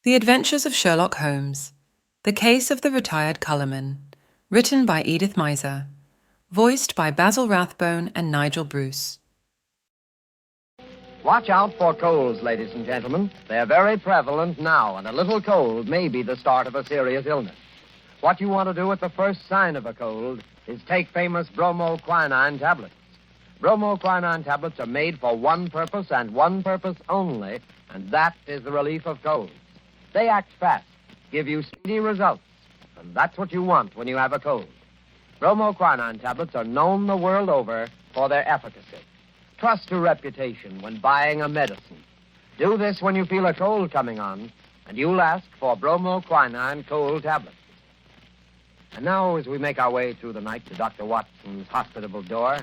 The Adventures of Sherlock Holmes. The Case of the Retired Colourman. Written by Edith Miser. Voiced by Basil Rathbone and Nigel Bruce. Watch out for colds, ladies and gentlemen. They're very prevalent now, and a little cold may be the start of a serious illness. What you want to do at the first sign of a cold is take famous bromoquinine tablets. Bromoquinine tablets are made for one purpose and one purpose only, and that is the relief of colds. They act fast, give you speedy results, and that's what you want when you have a cold. Bromoquinine tablets are known the world over for their efficacy. Trust to reputation when buying a medicine. Do this when you feel a cold coming on, and you'll ask for bromoquinine cold tablets. And now, as we make our way through the night to Dr. Watson's hospitable door,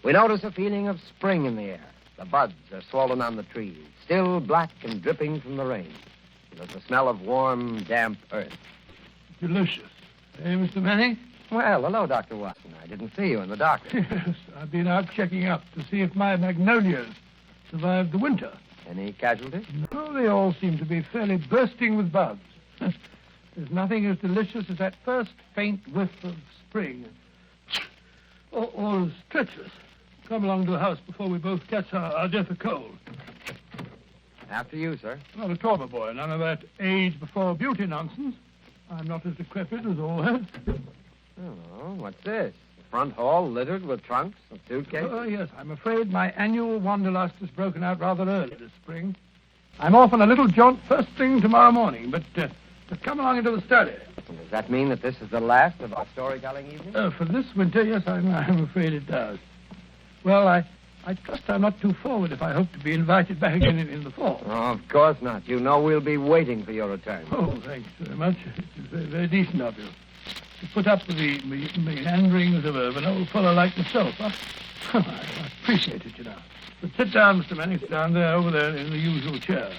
we notice a feeling of spring in the air. The buds are swollen on the trees, still black and dripping from the rain. There's the smell of warm, damp earth. Delicious. Eh, Mr. Manning? Well, hello, Dr. Watson. I didn't see you in the dark. Yes, I've been out checking up to see if my magnolias survived the winter. Any casualties? No, they all seem to be fairly bursting with buds. There's nothing as delicious as that first faint whiff of spring. All is treacherous. Come along to the house before we both catch our death of cold. After you, sir. Not at all, my boy. None of that age before beauty nonsense. I'm not as decrepit as all that. Oh, what's this? The front hall littered with trunks and suitcases? Oh, yes. I'm afraid my annual wanderlust has broken out rather early this spring. I'm off on a little jaunt first thing tomorrow morning, but come along into the study. Does that mean that this is the last of our storytelling evening? For this winter, yes, I'm afraid it does. Well, I trust I'm not too forward if I hope to be invited back again in the fall. Oh, of course not. You know we'll be waiting for your return. Oh, thanks very much. It's very, very decent of you to put up with the meanderings of an old fellow like myself. I appreciate it, you know. But sit down, Mr. Manning. Sit down there, over there, in the usual chair.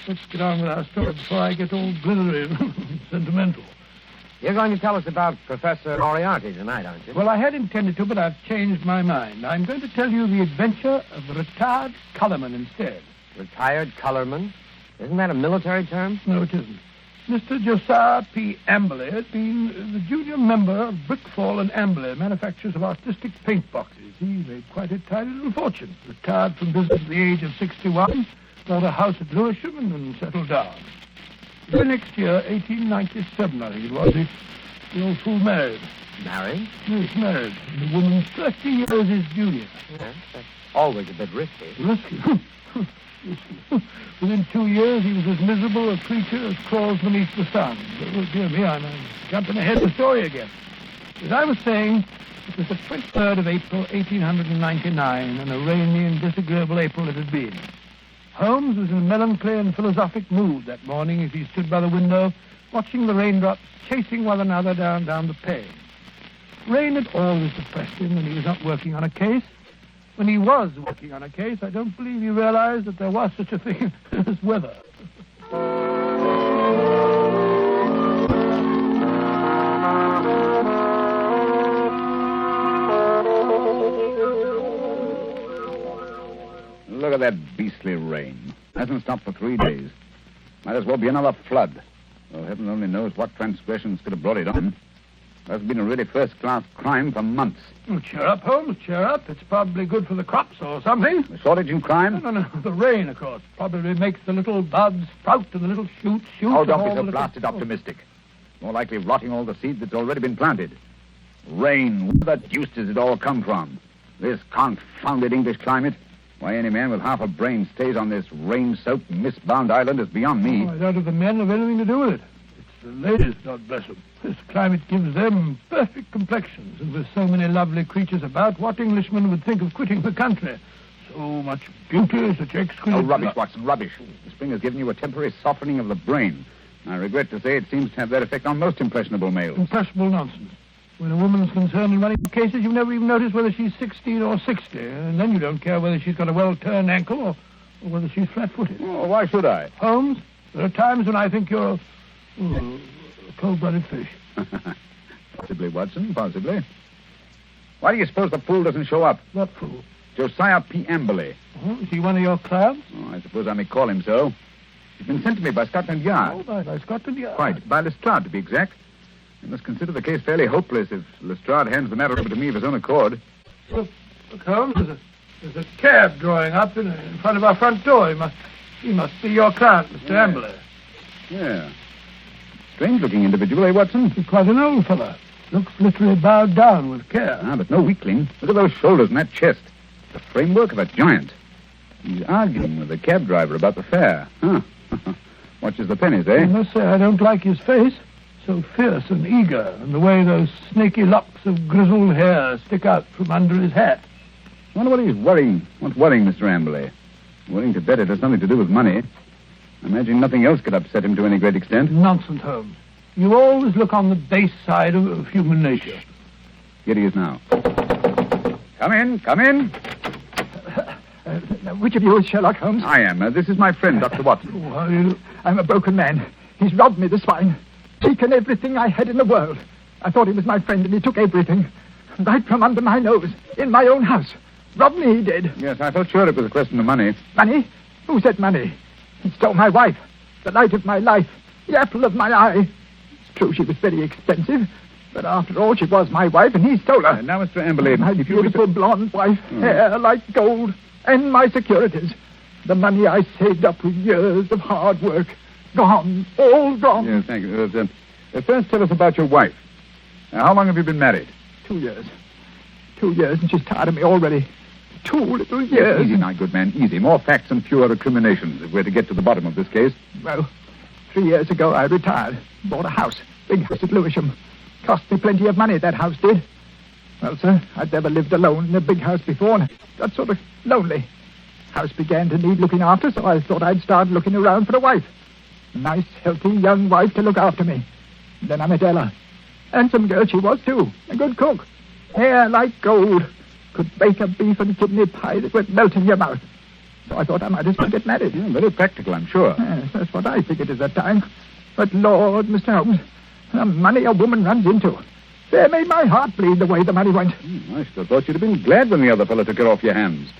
Let's get on with our story before I get all glittery and sentimental. You're going to tell us about Professor Moriarty tonight, aren't you? Well, I had intended to, but I've changed my mind. I'm going to tell you the adventure of the Retired Colourman instead. Retired Colourman? Isn't that a military term? No, it isn't. Mr. Josiah P. Amberley had been the junior member of Brickfall and Amberley, manufacturers of artistic paint boxes. He made quite a tidy little fortune. Retired from business at the age of 61, bought a house at Lewisham, and then settled down. The next year, 1897, I think it was, the old fool married. Married? Yes, married. And the woman 30 years his junior. Yes, that's always a bit risky. Risky? Within 2 years, he was as miserable a creature as crawls beneath the sun. Oh, dear me, I'm jumping ahead of the story again. As I was saying, it was the 23rd of April, 1899, and a rainy and disagreeable April it had been. Holmes was in a melancholy and philosophic mood that morning as he stood by the window, watching the raindrops chasing one another down the pane. Rain had always depressed him when he was not working on a case. When he was working on a case, I don't believe he realized that there was such a thing as weather. Look at that beastly rain. Hasn't stopped for 3 days. Might as well be another flood. Well, heaven only knows what transgressions could have brought it on. That's been a really first-class crime for months. Oh, cheer up, Holmes, cheer up. It's probably good for the crops or something. The shortage in crime? No. The rain, of course, probably makes the little buds sprout and the little shoots shoot. Oh, don't be so blasted optimistic. More likely rotting all the seed that's already been planted. Rain, where the deuce does it all come from? This confounded English climate? Why any man with half a brain stays on this rain-soaked, mist-bound island is beyond me. Oh, I doubt if the men have anything to do with it. It's the ladies, God bless them. This climate gives them perfect complexions, and with so many lovely creatures about, what Englishman would think of quitting the country? So much beauty, such exquisite... Oh, rubbish, Watson, rubbish. The spring has given you a temporary softening of the brain. I regret to say it seems to have that effect on most impressionable males. Impressionable nonsense. When a woman's concerned in running cases, you never even notice whether she's 16 or 60, and then you don't care whether she's got a well-turned ankle or whether she's flat-footed. Oh, why should I? Holmes, there are times when I think you're a cold-blooded fish. Possibly, Watson, possibly. Why do you suppose the fool doesn't show up? What fool? Josiah P. Amberley. Oh, is he one of your clients? Oh, I suppose I may call him so. She's been sent to me by Scotland Yard. Oh, by Scotland Yard. Quite. By Lestrade, to be exact. You must consider the case fairly hopeless if Lestrade hands the matter over to me of his own accord. Look, Holmes, there's a cab drawing up in front of our front door. He must be your client, Mr. Amberley. Yeah. Strange-looking individual, eh, Watson? He's quite an old fellow. Looks literally bowed down with care. Ah, but no weakling. Look at those shoulders and that chest. The framework of a giant. He's arguing with the cab driver about the fare. Huh. Watches the pennies, eh? I must say I don't like his face. So fierce and eager, and the way those snaky locks of grizzled hair stick out from under his hat. I wonder what he's worrying. What's worrying Mr. Amberley? Willing to bet it has something to do with money. I imagine nothing else could upset him to any great extent. Nonsense, Holmes. You always look on the base side of human nature. Here he is now. Come in, come in. Which of you is Sherlock Holmes? I am. This is my friend, Dr. Watson. Who are you? I'm a broken man. He's robbed me, the swine. Taken everything I had in the world. I thought he was my friend, and he took everything. Right from under my nose, in my own house. Robbed me, he did. Yes, I felt sure it was a question of money. Money? Who said money? He stole my wife, the light of my life, the apple of my eye. It's true she was very expensive, but after all, she was my wife, and he stole her. Now, Mr. Amberley, My if you beautiful blonde wife, hair like gold, and my securities. The money I saved up with years of hard work. Gone, all gone. Yes, thank you. First, tell us about your wife. How long have you been married? 2 years. 2 years, and she's tired of me already. 2 little years. Easy now, good man, easy. More facts and fewer recriminations if we're to get to the bottom of this case. Well, 3 years ago I retired. Bought a house. Big house at Lewisham. Cost me plenty of money, that house did. Well, sir, I'd never lived alone in a big house before, and got sort of lonely. House began to need looking after, so I thought I'd start looking around for a wife. Nice, healthy, young wife to look after me. Then I met Ella. Handsome girl she was, too. A good cook. Hair like gold. Could bake a beef and kidney pie that would melt in your mouth. So I thought I might as well get married. Yeah, very practical, I'm sure. Yes, that's what I figured at that time. But, Lord, Mr. Holmes, the money a woman runs into. They made my heart bleed the way the money went. I should have thought you'd have been glad when the other fellow took it off your hands.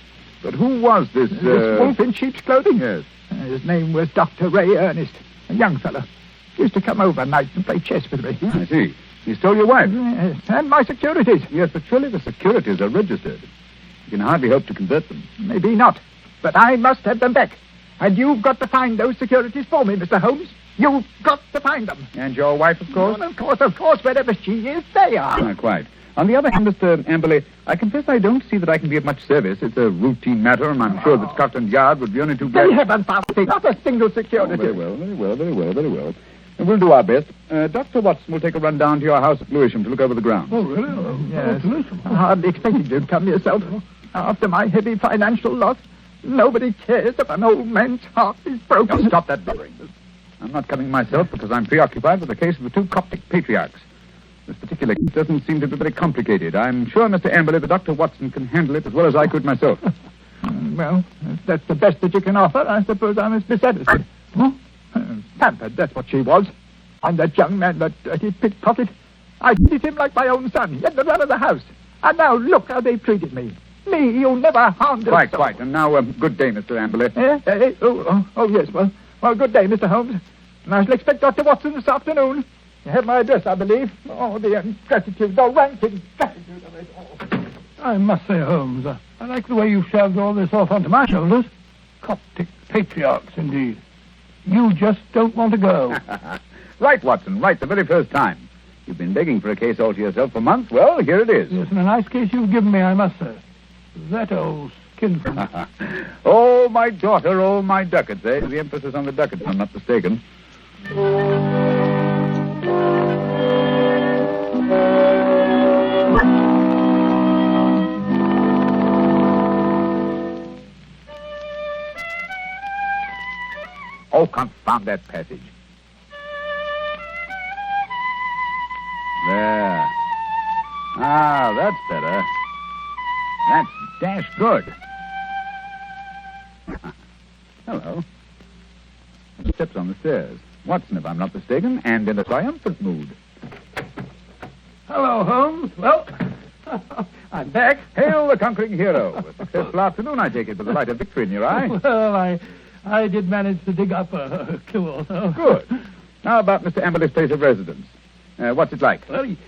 But who was this... This wolf in sheep's clothing? Yes. His name was Dr. Ray Ernest, a young fellow. Used to come over nights and play chess with me. I see. He stole your wife. Yes, and my securities. Yes, but surely the securities are registered. You can hardly hope to convert them. Maybe not, but I must have them back. And you've got to find those securities for me, Mr. Holmes. You've got to find them. And your wife, of course? Well, of course, wherever she is, they are. Ah, quite. On the other hand, Mr. Amberley, I confess I don't see that I can be of much service. It's a routine matter, and I'm sure that Scotland Yard would be only too glad... They haven't found not a single security. Very well, very well, very well, very well. And we'll do our best. Dr. Watson will take a run down to your house at Lewisham to look over the grounds. Oh, really? Oh, Yes. Lewisham. I hardly expected you'd come yourself. After my heavy financial loss, nobody cares if an old man's heart is broken. Now, stop that blubbering. I'm not coming myself because I'm preoccupied with the case of the 2 Coptic patriarchs. This particular case doesn't seem to be very complicated. I'm sure, Mr. Amberley, that Dr. Watson can handle it as well as I could myself. Well, if that's the best that you can offer, I suppose I must be satisfied. Huh? Pampered, that's what she was. And that young man, that dirty pickpocket, I treated him like my own son. He had the run of the house. And now look how they've treated me. Me, you never harmed a soul. Quite. And now, good day, Mr. Amberley. Oh, yes, well, good day, Mr. Holmes. And I shall expect Dr. Watson this afternoon. You have my address, I believe. Oh, the ingratitude, the rank ingratitude of it all. I must say, Holmes, I like the way you've shoved all this off onto my shoulders. Coptic patriarchs, indeed. You just don't want to go. Right, Watson, right the very first time. You've been begging for a case all to yourself for months. Well, here it is. Yes, and a nice case you've given me, I must say. That old skinflint. Oh, my daughter, oh, my ducats, eh? The emphasis on the ducats, if I'm not mistaken. Oh, confound that passage. There. Ah, that's better. That's dash good. Hello. Steps on the stairs. Watson, if I'm not mistaken, and in a triumphant mood. Hello, Holmes. Well, I'm back. Hail the conquering hero. A successful afternoon, I take it, with the light of victory in your eye. Well, I did manage to dig up a clue or so. Good. How about Mr. Amberley's place of residence? What's it like? Well, he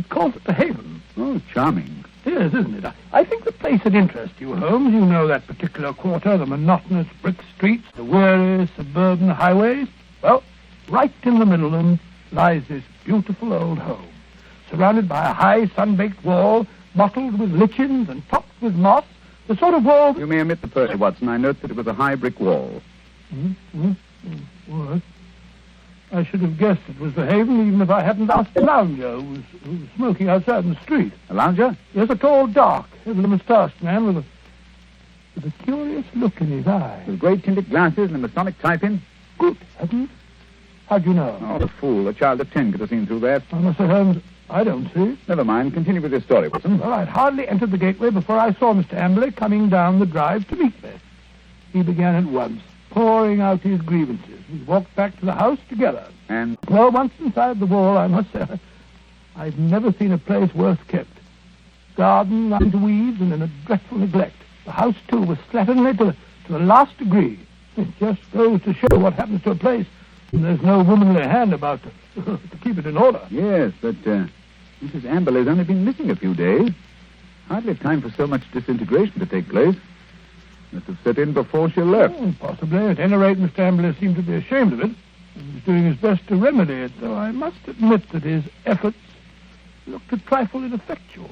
calls it the Haven. Oh, charming. Yes, isn't it? I think the place would interest you, Holmes. You know that particular quarter, the monotonous brick streets, the weary suburban highways. Well, right in the middle of them lies this beautiful old home, surrounded by a high sun-baked wall, mottled with lichens and topped with moss, the sort of wall... You may omit the Percy, Watson. I note that it was a high brick wall. What? I should have guessed it was the Haven, even if I hadn't asked a lounger who was smoking outside in the street. A lounger? Yes, a tall, dark, heavily moustached man with a curious look in his eye. With great tinted glasses and a Masonic type-in? Good heavens. How'd you know? Oh, the fool. A child of 10 could have seen through that. Oh, Mr. Holmes, I don't see. Never mind. Continue with your story, Watson. Well, I'd hardly entered the gateway before I saw Mr. Amberley coming down the drive to meet me. He began at once, pouring out his grievances. We walked back to the house together. And? Well, once inside the wall, I must say, I've never seen a place worse kept. Garden lined with weeds and in a dreadful neglect. The house, too, was slatternly to the last degree. It just goes to show what happens to a place when there's no womanly hand about to keep it in order. Yes, but Mrs. Amberley's only been missing a few days. Hardly time for so much disintegration to take place. Must have set in before she left. Oh, possibly. At any rate, Mr. Amberley seemed to be ashamed of it. He was doing his best to remedy it, though I must admit that his efforts looked a trifle ineffectual.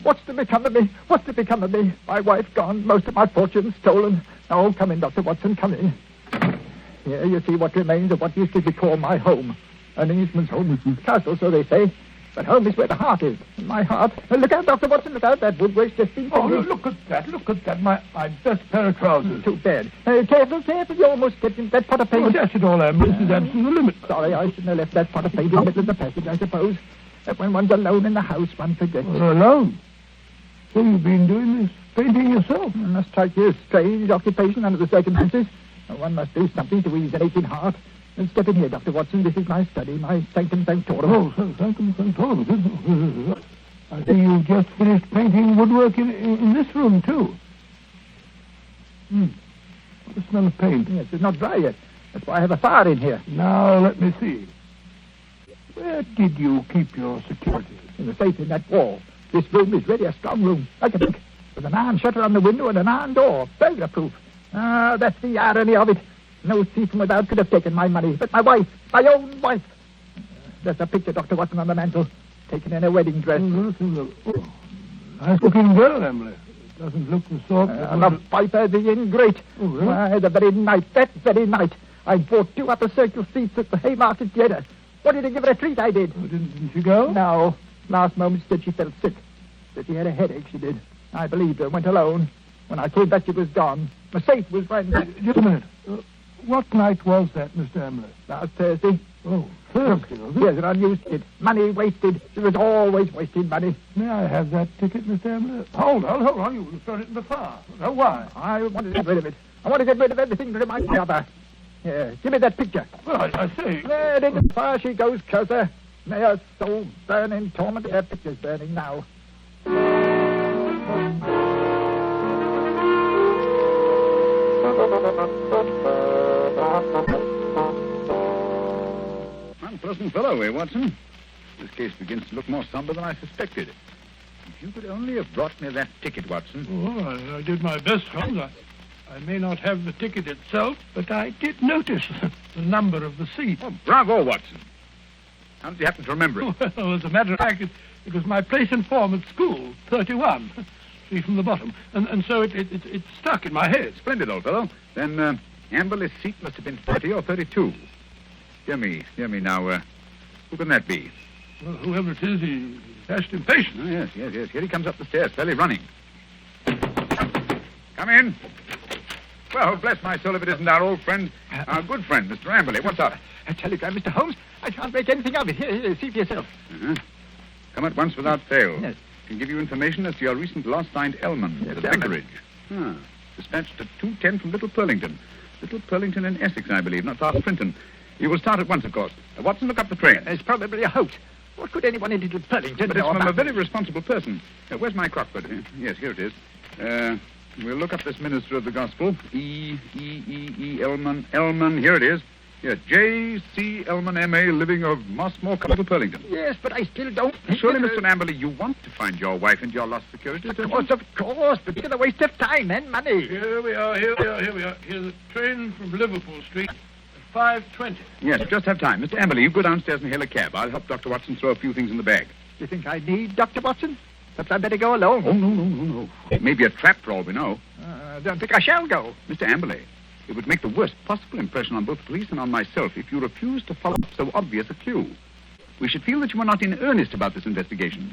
What's to become of me? What's to become of me? My wife gone, most of my fortune stolen. Oh, come in, Dr. Watson, come in. Here you see what remains of what used to be called my home. An Englishman's home is castle, so they say. But home is where the heart is. And my heart... look out, Dr. Watson, look out. That woodwork's just been... Oh, look at that, look at that. My best pair of trousers. Too bad. Careful. You almost stepped in that pot of paint. Oh, dash it all, Amber. This is absolutely the limit. Sorry, I shouldn't have left that pot of paint in the middle of the passage, I suppose. But when one's alone in the house, one forgets. Alone? So you've been doing this painting yourself? It must strike you as strange occupation under the circumstances. One must do something to ease an aching heart. And step in here, Dr. Watson. This is my study, my sanctum sanctorum. Oh, sanctum sanctorum. I see you've just finished painting woodwork in this room, too. What the smell of paint? Yes, it's not dry yet. That's why I have a fire in here. Now, let me see. Where did you keep your securities? In the safe in that wall. This room is really a strong room, like a brick, with an iron shutter on the window and an iron door, burglar-proof. Ah, that's the irony of it. No thief from without could have taken my money, but my wife, my own wife. There's a picture, Dr. Watson, on the mantel, taken in a wedding dress. Oh, nice-looking girl, Amberley. It doesn't look the sort... the viper, the ingrate. Oh, really? Why, that very night, I bought 2 upper circle seats at the Haymarket Theatre. Wanted to give her a treat, I did. Oh, didn't she go? No. Last moment she said she felt sick. That she had a headache, she did. I believed her, went alone. When I came back, she was gone. My safe was right... Just a minute. What night was that, Mr. Amberley? Last Thursday. Oh, Thursday, was it? Yes, an unused kid. Money wasted. She was always wasting money. May I have that ticket, Mr. Amberley? Hold on. You thrown it in the fire. Now, why? I wanted to get rid of it. I want to get rid of everything that reminds me of her. Here, give me that picture. Well, I say... There, into the fire she goes, Cursor. May her soul burn in torment. Her picture's burning now. Unpleasant fellow, eh, Watson? This case begins to look more somber than I suspected. If you could only have brought me that ticket, Watson. Oh, I did my best, Holmes. I may not have the ticket itself, but I did notice the number of the seat. Oh, bravo, Watson. How did you happen to remember it? Well, as a matter of fact, it was my place in form at school, 31. See from the bottom. And so it stuck in my head. Splendid, old fellow. Then Amberley's seat must have been 30 or 32. Hear me now. Who can that be? Well, whoever it is, he's dashed impatient. Oh, yes. Here he comes up the stairs, fairly running. Come in. Well, bless my soul if it isn't our old friend, our good friend, Mr. Amberley. What's up? A telegram, Mr. Holmes. I can't make anything of it. Here, see for yourself. Uh-huh. Come at once without fail. Yes. Can give you information as to your recent loss signed Elman Yes, to the Elman. vicarage. Dispatched at 2:10 from Little Purlington. Little Purlington in Essex, I believe, not far from Frinton. You will start at once, of course. Watson, look up the train. It's probably a hoax. What could anyone in Little Purlington But it's know from about a very responsible person. Where's my Crockford? Yes, here it is. We'll look up this minister of the gospel. Elman. Here it is. Yeah, J.C. Elman, M.A., living of Mossmore, Little Purlington. Yes, but I still don't think... Surely, Mr. Amberley, you want to find your wife and your lost securities, don't you? Of course, but it's a waste of time and money. Here we are. Here's a train from Liverpool Street at 5:20. Yes, just have time. Mr. Amberley, you go downstairs and hail a cab. I'll help Dr. Watson throw a few things in the bag. You think I need Dr. Watson? Perhaps I'd better go alone. Oh, no. It may be a trap for all we know. I don't think I shall go. Mr. Amberley, it would make the worst possible impression on both the police and on myself if you refused to follow up so obvious a clue. We should feel that you are not in earnest about this investigation.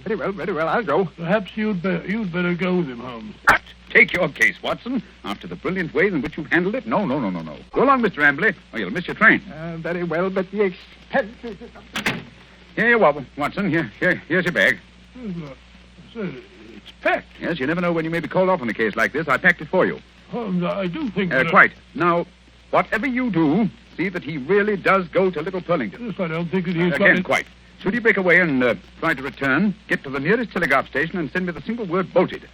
Very well, I'll go. Perhaps you'd better go with him, Holmes. Cut! Take your case, Watson. After the brilliant way in which you've handled it, no. Go along, Mr. Amberley, or you'll miss your train. Very well, but the expense is... Here you are, Watson. Here's your bag. Look, it's packed. Yes, you never know when you may be called off on a case like this. I packed it for you. Holmes, I do think that... Quite. Now, whatever you do, see that he really does go to Little Purlington. Yes, I don't think that he's Again, quite. Should he break away and try to return, get to the nearest telegraph station and send me the single word bolted.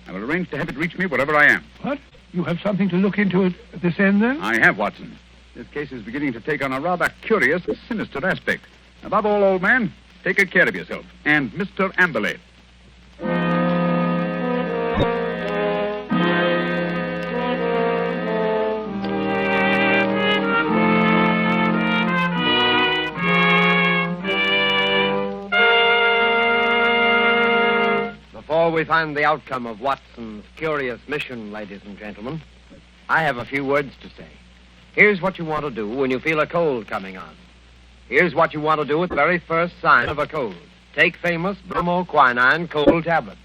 I will arrange to have it reach me wherever I am. What? You have something to look into at this end, then? I have, Watson. This case is beginning to take on a rather curious and sinister aspect. Above all, old man, take good care of yourself. And Mr. Amberley. Before we find the outcome of Watson's curious mission, ladies and gentlemen, I have a few words to say. Here's what you want to do when you feel a cold coming on. Here's what you want to do at the very first sign of a cold. Take famous bromoquinine cold tablets.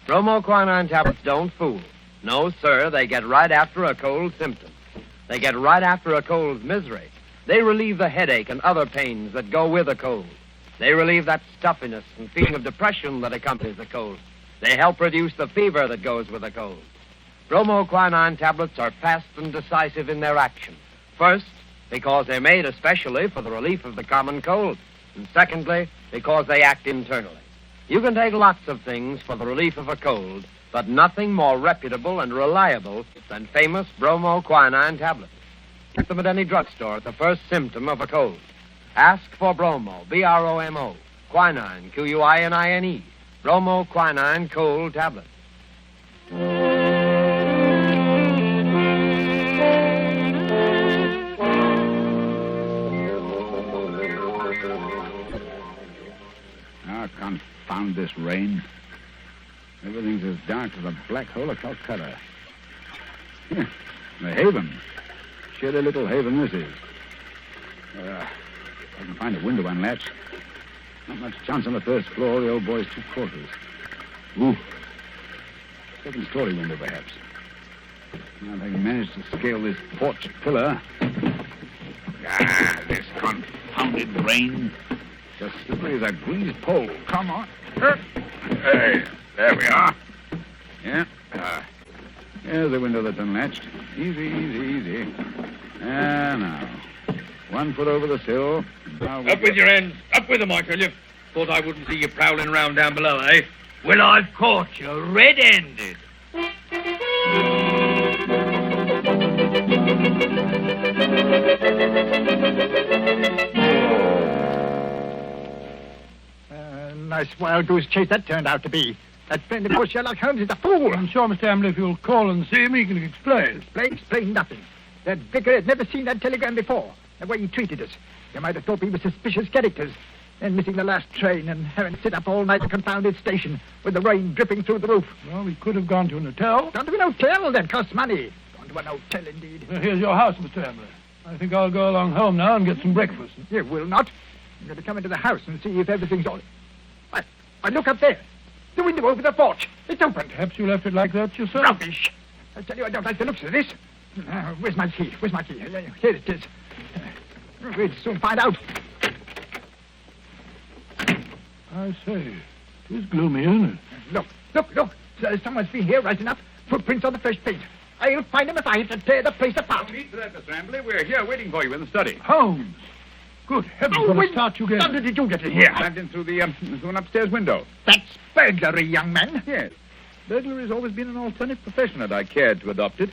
Bromoquinine tablets don't fool. No, sir, they get right after a cold symptom. They get right after a cold's misery. They relieve the headache and other pains that go with a cold. They relieve that stuffiness and feeling of depression that accompanies a cold. They help reduce the fever that goes with a cold. Bromoquinine tablets are fast and decisive in their action. First, because they're made especially for the relief of the common cold. And secondly, because they act internally. You can take lots of things for the relief of a cold, but nothing more reputable and reliable than famous bromoquinine tablets. Get them at any drugstore at the first symptom of a cold. Ask for bromo, B-R-O-M-O, quinine, Q-U-I-N-I-N-E, bromoquinine cold tablets. Confound this rain. Everything's as dark as a black hole of Calcutta. The haven. Shitty little haven this is. I can find a window unlatched. Not much chance on the first floor. The old boy's 2 quarters. Ooh. 2nd-story window, perhaps. Now, if I can manage to scale this porch pillar. This confounded rain. Just slippery as a greased pole. Come on. Hey, there we are. Yeah. Here's the window that's unlatched. Easy. Now. 1 foot over the sill. Up with your hands. Up with them, I tell you. Thought I wouldn't see you prowling around down below, eh? Well, I've caught you red-handed. Nice wild goose chase that turned out to be. That friend of yours, Sherlock Holmes, is a fool. I'm sure, Mr. Amberley, if you'll call and see him, he can explain. Explain nothing. That vicar had never seen that telegram before. The way he treated us. You might have thought we were suspicious characters. Then missing the last train and having to sit up all night at the confounded station with the rain dripping through the roof. Well, we could have gone to an hotel. Gone to an hotel? That costs money. Gone to an hotel, indeed. Here's your house, Mr. Amberley. I think I'll go along home now and get some breakfast. You will not. You're going to come into the house and see if everything's all... Why, look up there. The window over the porch. It's open. Perhaps you left it like that yourself? Rubbish. I tell you, I don't like the looks of this. Where's my key? Here it is. We'll soon find out. I say, it is gloomy, isn't it? Look. Someone's been here right enough. Footprints on the fresh paint. I'll find them if I have to tear the place apart. No need for that, Mr. Amberley. We're here waiting for you in the study. Holmes! Good heavens, what a start you gave. How did you get in here? Climbed in through an upstairs window. That's burglary, young man. Yes. Burglary has always been an alternate profession, and I cared to adopt it.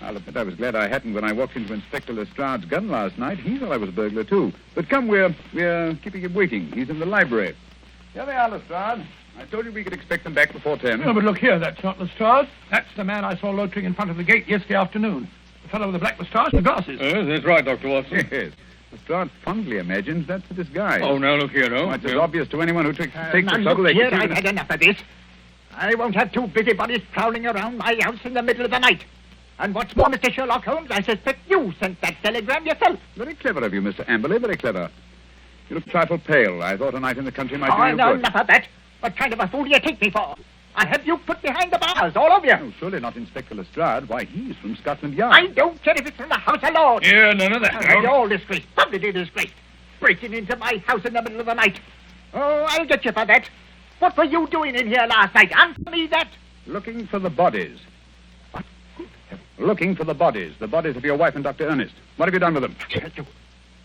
I'll admit I was glad I hadn't when I walked into Inspector Lestrade's gun last night. He thought I was a burglar, too. But come, we're keeping him waiting. He's in the library. Here they are, Lestrade. I told you we could expect them back before 10. No, but look here, that's not Lestrade. That's the man I saw loitering in front of the gate yesterday afternoon. The fellow with the black moustache and the glasses. Yes, that's right, Dr. Watson. Yes. Lestrade fondly imagines that's a disguise. Oh, now look here, no. Well, it's as obvious to anyone who takes the Now, trouble. look They here, can see I've that- had enough of this. I won't have two busybodies prowling around my house in the middle of the night. And what's more, Mr. Sherlock Holmes, I suspect you sent that telegram yourself. Very clever of you, Mr. Amberley, very clever. You look a trifle pale. I thought a night in the country might do Oh, you no, good. enough of that. What kind of a fool do you take me for? I have you put behind the bars, all of you. Oh, surely not Inspector Lestrade. Why, he's from Scotland Yard. I don't care if it's from the House of Lords. Yeah, none of that. You're all disgraced, publicly disgraced. Breaking into my house in the middle of the night. Oh, I'll get you for that. What were you doing in here last night? Answer me that. Looking for the bodies. What? Looking for the bodies of your wife and Dr. Ernest. What have you done with them?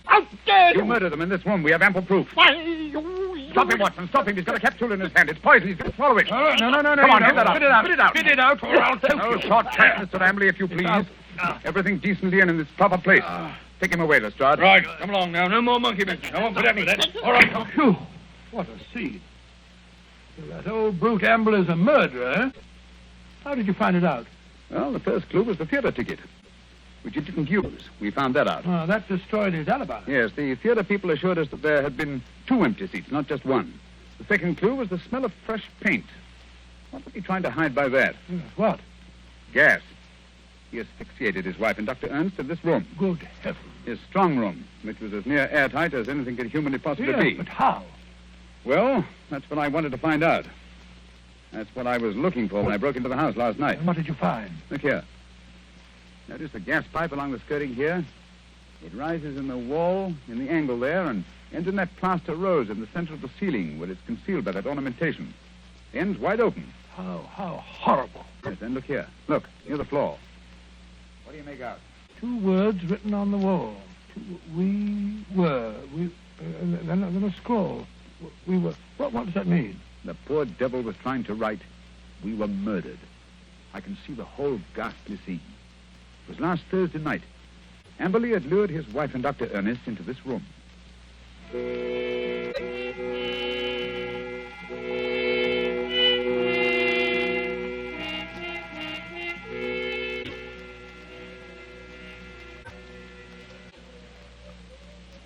How dare You you? murdered them in this room. We have ample proof. Why, you... Stop him, Watson. Stop him. He's got a capsule in his hand. It's poison. He's going to swallow it. No. Come on, no, get that out. spit it out. Spit it out. Spit it out, or I'll choke No, you. short cut, Mr. Amberley, if you please. Everything decently and in its proper place. Take him away, Lestrade. Right, come along now. No more monkey business. I won't put up with that. All right, come. Phew, what a scene. So that old brute Amberley's a murderer, eh? How did you find it out? Well, the first clue was the theater ticket, which you didn't use. We found that out. Oh, that destroyed his alibi. Yes, the theater people assured us that there had been 2 empty seats, not just one. The second clue was the smell of fresh paint. What was he trying to hide by that? Yes, what? Gas. He asphyxiated his wife and Dr. Ernst in this room, Good heavens. his strong room, which was as near airtight as anything could humanly possibly Yes, be. but how? Well, that's what I wanted to find out. That's what I was looking for when I broke into the house last night. And what did you find? Look here. Notice the gas pipe along the skirting here? It rises in the wall, in the angle there, and ends in that plaster rose in the center of the ceiling where it's concealed by that ornamentation. The end's wide open. How horrible. Yes, then look here. Look, near the floor. What do you make out? 2 words written on the wall. We were. Then a scroll. We were. What does that mean? The poor devil was trying to write, "We were murdered." I can see the whole ghastly scene. It was last Thursday night. Amberley had lured his wife and Dr. Ernest into this room.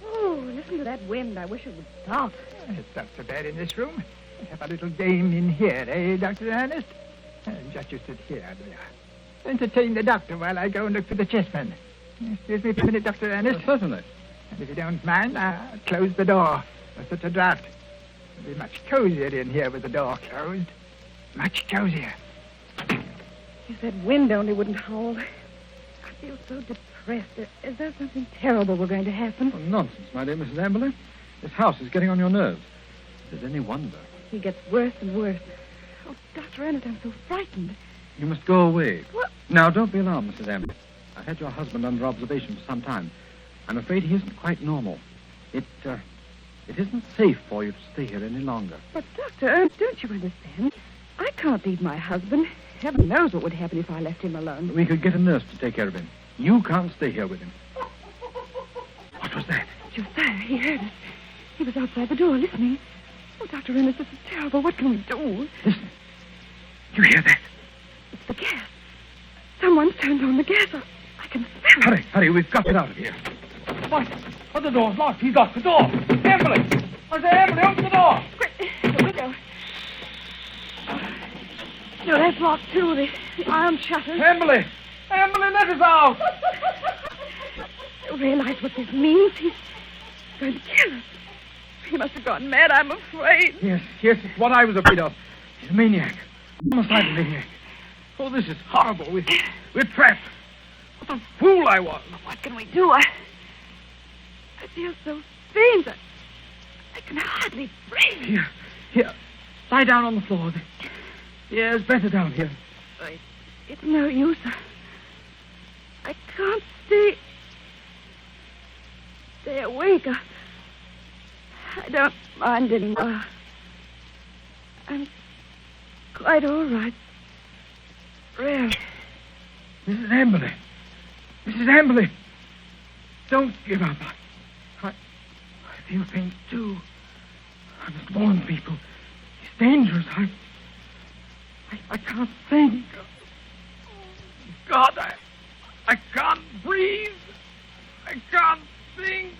Oh, listen to that wind. I wish it would stop. It's not so bad in this room. We have a little game in here, eh, Dr. Ernest? Just you sit here, there. Entertain the doctor while I go and look for the chessmen. Excuse me for a minute, Dr. Ernest. Certainly. And if you don't mind, I'll close the door. For such a draught. It'll be much cozier in here with the door closed. Much cozier. If that wind only wouldn't howl. I feel so depressed. Is there something terrible we're going to happen? Oh, nonsense, my dear Mrs. Amberley. This house is getting on your nerves. If there's any wonder. He gets worse and worse. Oh, Dr. Ernest, I'm so frightened. You must go away. What? Now, don't be alarmed, Mrs. Amberley. I've had your husband under observation for some time. I'm afraid he isn't quite normal. It isn't safe for you to stay here any longer. But, Dr. Ernest, don't you understand? I can't leave my husband. Heaven knows what would happen if I left him alone. We could get a nurse to take care of him. You can't stay here with him. What was that? Josiah, he heard us. He was outside the door listening. Oh, Dr. Ernest, this is terrible. What can we do? Listen. You hear that? It's the gas. Someone's turned on the gas. I can smell it. Hurry, we've got to get out of here. What? Oh, the door's locked. He's locked the door. Amberley! I say, Amberley, open the door! Quick, the window. No, that's locked, too. The iron shutters. Amberley! Amberley, let us out! You realize what this means? He's going to kill us. He must have gone mad, I'm afraid. Yes, it's what I was afraid of. He's a maniac. Homicidal maniac. Oh, this is horrible. We're trapped. What a fool I was. What can we do? I feel so faint. I can hardly breathe. Here. Lie down on the floor. The air's better down here. It's no use. I can't stay awake. I don't mind anymore. I'm quite all right. Really. Mrs. Amberley. Mrs. Amberley. Don't give up. I feel things, too. I must warn people. It's dangerous. I can't think. God, I can't breathe. I can't think.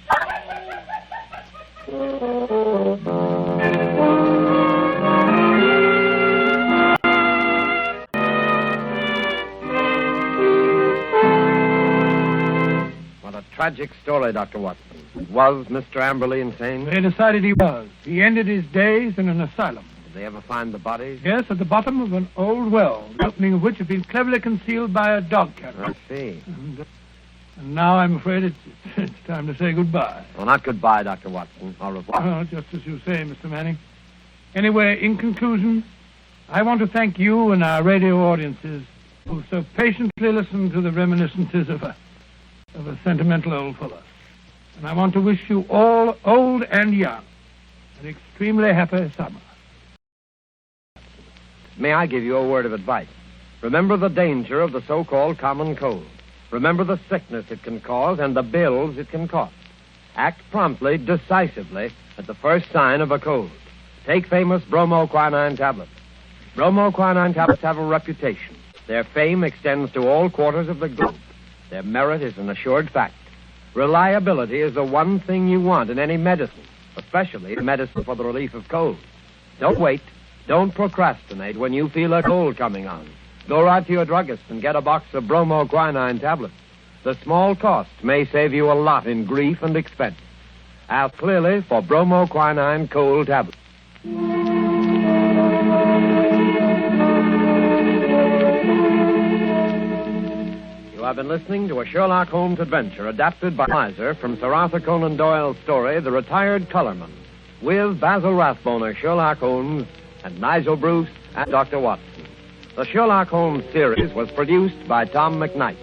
What a tragic story, Dr. Watson. Was Mr. Amberley insane? They decided he was. He ended his days in an asylum. Did they ever find the bodies? Yes, at the bottom of an old well, the opening of which had been cleverly concealed by a dog catcher. I see. And now I'm afraid it's time to say goodbye. Well, not goodbye, Dr. Watson. Au revoir. Oh, just as you say, Mr. Manning. Anyway, in conclusion, I want to thank you and our radio audiences who so patiently listened to the reminiscences of a sentimental old fellow. And I want to wish you all, old and young, an extremely happy summer. May I give you a word of advice? Remember the danger of the so-called common cold. Remember the sickness it can cause and the bills it can cost. Act promptly, decisively, at the first sign of a cold. Take famous bromoquinine tablets. Bromoquinine tablets have a reputation. Their fame extends to all quarters of the globe. Their merit is an assured fact. Reliability is the one thing you want in any medicine, especially medicine for the relief of cold. Don't wait. Don't procrastinate when you feel a cold coming on. Go right to your druggist and get a box of bromoquinine tablets. The small cost may save you a lot in grief and expense. Ask clearly for bromoquinine cold tablets. You have been listening to a Sherlock Holmes adventure adapted by Miser from Sir Arthur Conan Doyle's story, The Retired Colourman, with Basil Rathbone as Sherlock Holmes and Nigel Bruce and Dr. Watson. The Sherlock Holmes series was produced by Tom McKnight.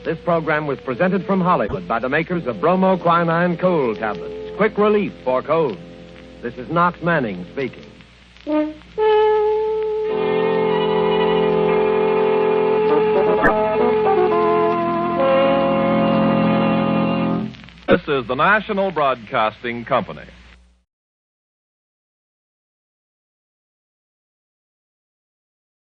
This program was presented from Hollywood by the makers of bromoquinine cold tablets, quick relief for colds. This is Knox Manning speaking. This is the National Broadcasting Company.